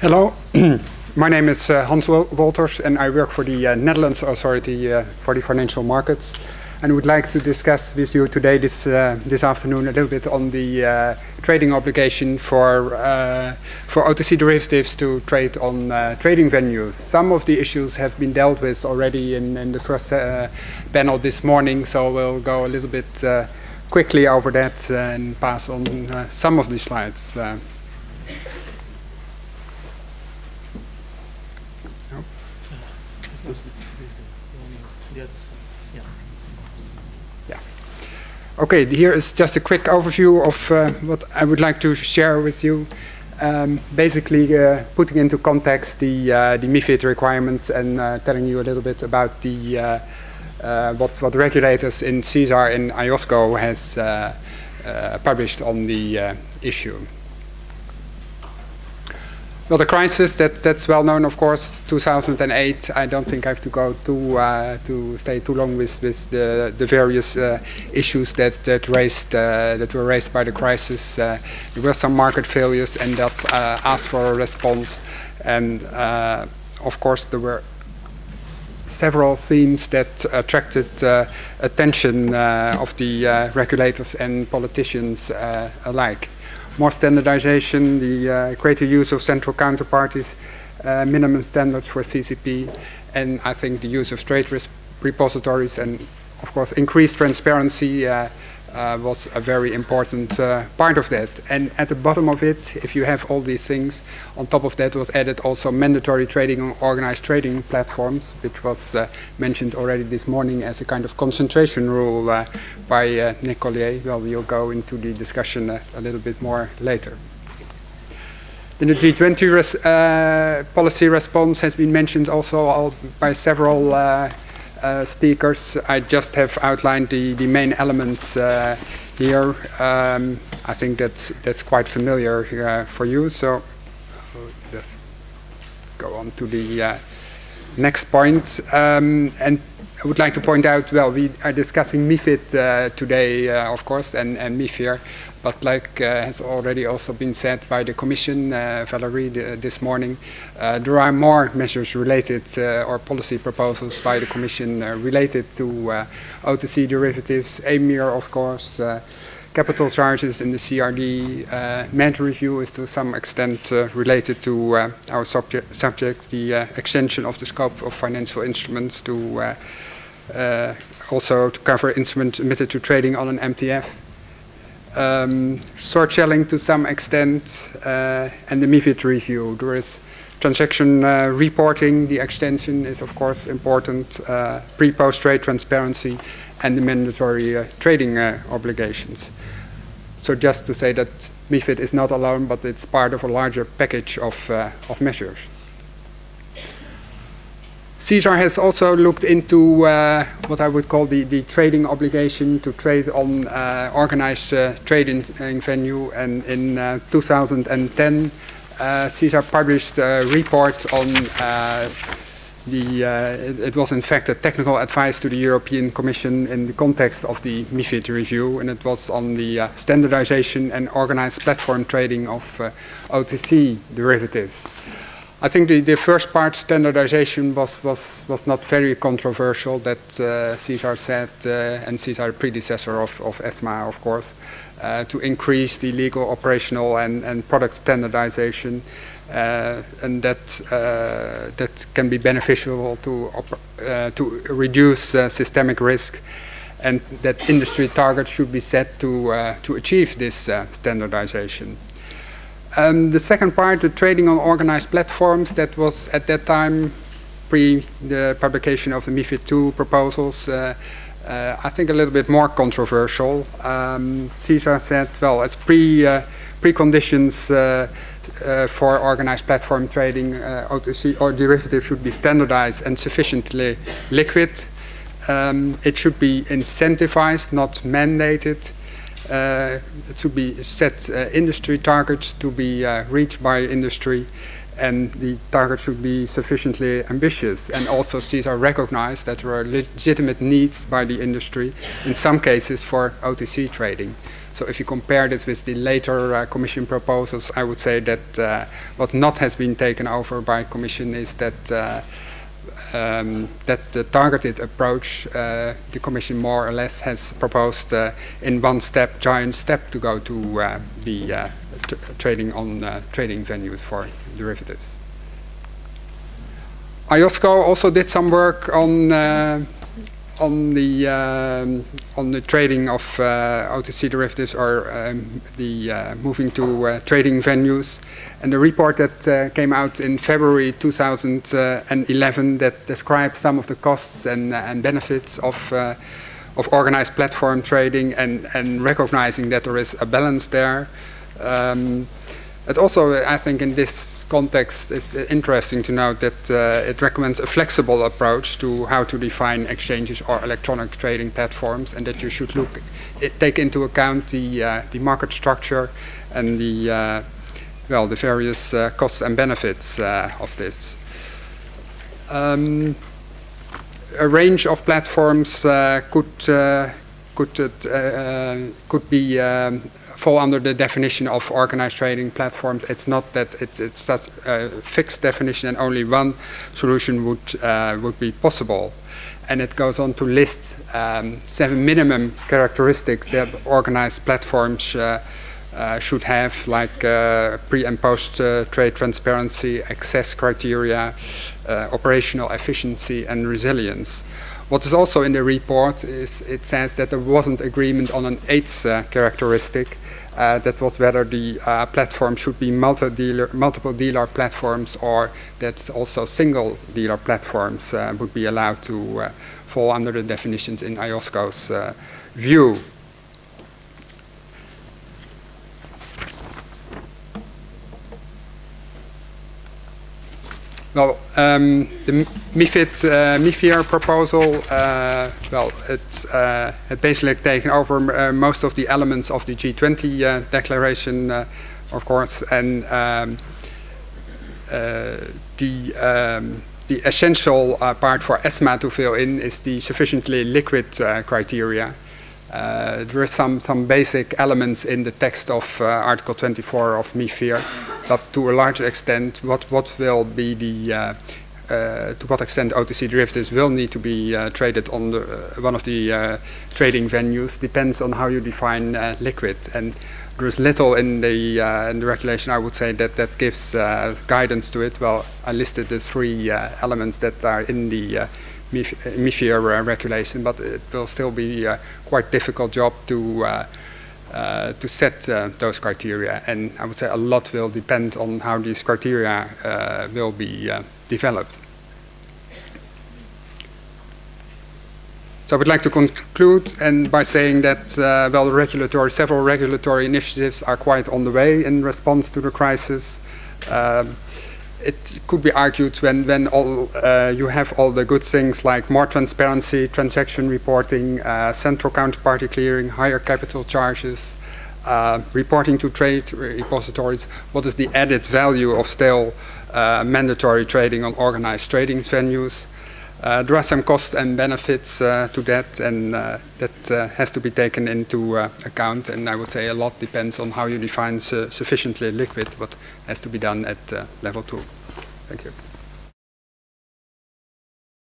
Hello, my name is Hans Wolters and I work for the Netherlands Authority for the Financial Markets, and would like to discuss with you today this afternoon a little bit on the trading obligation for OTC derivatives to trade on trading venues. Some of the issues have been dealt with already in the first panel this morning, so we'll go a little bit quickly over that and pass on some of the slides. Okay, here is just a quick overview of what I would like to share with you. Basically, putting into context the MiFID requirements and telling you a little bit about the what regulators in CSAR and IOSCO has published on the issue. Well, the crisis, that's well known, of course, 2008. I don't think I have to go to stay too long with the various issues that were raised by the crisis. There were some market failures, and that asked for a response. And of course, there were several themes that attracted attention of the regulators and politicians alike. More standardization, the greater use of central counterparties, minimum standards for CCP, and I think the use of trade risk repositories, and of course increased transparency was a very important part of that. And at the bottom of it, if you have all these things, on top of that was added also mandatory trading on organized trading platforms, which was mentioned already this morning as a kind of concentration rule by Nick Collier. Well, we'll go into the discussion a little bit more later. Then the G20 policy response has been mentioned also by several speakers. I just have outlined the main elements here. I think that's quite familiar for you, so I'll just go on to the next point. And I would like to point out, well, we are discussing MiFID today, of course, and MiFIR, but like has already also been said by the Commission, Valerie, this morning, there are more measures related, or policy proposals by the Commission related to OTC derivatives, EMIR, of course, capital charges in the CRD, MED review is to some extent related to our subject, the extension of the scope of financial instruments to also to cover instruments admitted to trading on an MTF. Short selling to some extent, and the MiFID review. There is transaction reporting, the extension is of course important, pre-post trade transparency, and the mandatory trading obligations. So just to say that MiFID is not alone, but it's part of a larger package of measures. CSAR has also looked into what I would call the trading obligation to trade on organized trading venue, and in 2010 CSAR published a report on it was in fact a technical advice to the European Commission in the context of the MiFID review, and it was on the standardization and organized platform trading of OTC derivatives. I think the first part, standardization, was not very controversial, that CSAR said, and CSAR predecessor of ESMA, of course, to increase the legal, operational, and product standardization, and that can be beneficial to reduce systemic risk, and that industry targets should be set to achieve this standardization. The second part, the trading on organized platforms, that was at that time, pre the publication of the MiFID II proposals, I think a little bit more controversial. CSAR said, well, as preconditions for organized platform trading, OTC or derivatives should be standardized and sufficiently liquid. It should be incentivized, not mandated. It should be set industry targets to be reached by industry, and the target should be sufficiently ambitious. And also CSAR recognized that there are legitimate needs by the industry, in some cases for OTC trading. So if you compare this with the later Commission proposals, I would say that what not has been taken over by Commission is that that the targeted approach, the Commission more or less has proposed in one step, giant step, to go to the trading on trading venues for derivatives. IOSCO also did some work on the trading of OTC derivatives, or the moving to trading venues. And the report that came out in February 2011 that describes some of the costs and benefits of organized platform trading, and recognizing that there is a balance there. It also, I think, in this context, it's interesting to note that it recommends a flexible approach to how to define exchanges or electronic trading platforms, and that you should take into account the market structure and the various costs and benefits of this. A range of platforms could be fall under the definition of organized trading platforms. It's not that it's such a fixed definition and only one solution would be possible. And it goes on to list 7 minimum characteristics that organized platforms should have, like pre and post trade transparency, access criteria, operational efficiency, and resilience. What is also in the report is it says that there wasn't agreement on an 8th characteristic. That was whether the platform should be multiple dealer platforms, or that also single dealer platforms would be allowed to fall under the definitions in IOSCO's view. Well, the MiFIR proposal, it's basically taken over most of the elements of the G20 declaration, of course, and the essential part for ESMA to fill in is the sufficiently liquid criteria. There are some basic elements in the text of Article 24 of MiFIR, but to a large extent, what will be the to what extent OTC derivatives will need to be traded on one of the trading venues depends on how you define liquid. And there is little in the regulation, I would say, that gives guidance to it. Well, I listed the 3 elements that are in the MiFIR regulation, but it will still be a quite difficult job to set those criteria, and I would say a lot will depend on how these criteria will be developed. So I would like to conclude and by saying that several regulatory initiatives are quite on the way in response to the crisis. It could be argued when you have all the good things like more transparency, transaction reporting, central counterparty clearing, higher capital charges, reporting to trade repositories, what is the added value of still mandatory trading on organized trading venues? There are some costs and benefits to that, and that has to be taken into account. And I would say a lot depends on how you define sufficiently liquid, what has to be done at level 2. Thank you.